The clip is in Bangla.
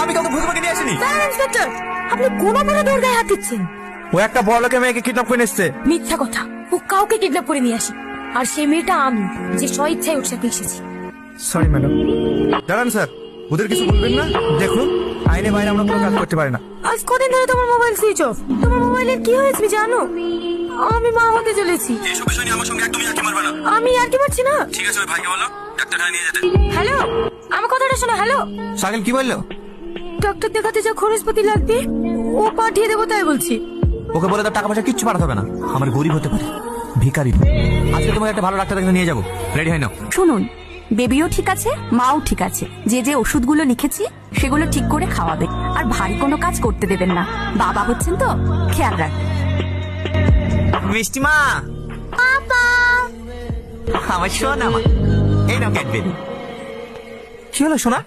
আমি কাউকে ভূত পাখি নিয়ে আসিনি। স্যার ইন্সপেক্টর, আপনি কোন অপরাধে ওর গায়ে হাত দিচ্ছেন? ও একটা বড় লোকের মেয়েকে কিডন্যাপ করে এসছে। মিথ্যা কথা, ও কাউকে কিডন্যাপ করে নিয়ে আসি। আর সেই মেয়েটা আমি, যে স্ব ইচ্ছায় ওর সাথে এসেছি। Sorry madam. দাঁড়ান স্যার, ওদের কিছু বলবেন না। দেখুন, আইনে বাইরে আমরা কোনো কাজ করতে পারি না। আজ কদিন ধরে তোমার মোবাইল সুইচ অফ। তোমার মোবাইলের কি হয়েছে তুমি জানো? আমি মা হতে চলেছি। এইসব বিষয় নিয়ে আমার সঙ্গে একদমই আর কি মারবে না। আমি আর কি পারছি না। ঠিক আছে, ওই ভাইকে বলো ডাক্তারখানে নিয়ে যেতে। হ্যালো, আমার কথাটা শোনো। হ্যালো, সাকিল কি বললো? ডক্টর দেখাতে যা খরচপাতি লাগবে ও পাঠিয়ে দেবো তাই বলছি। ওকে বলে তার টাকা পয়সা কিচ্ছু পাঠাতে হবে না। আমার গরিব হতে পারে, ভিখারি না। আজকে তোমাকে একটা ভালো ডাক্তার নিয়ে যাবো। রেডি হয় না? শুনুন, বেবিও ঠিক আছে, মাও ঠিক আছে। যে যে ওষুধগুলো লিখেছি সেগুলো ঠিক করে খাওয়াবে, আর ভারী কোনো কাজ করতে দেবেন না। বাবা হচ্ছেন তো, খেয়াল রাখ। মিষ্টি মা, আমার শোনা মা, এই নাও ক্যাডবেরি। কি হলো সোনা?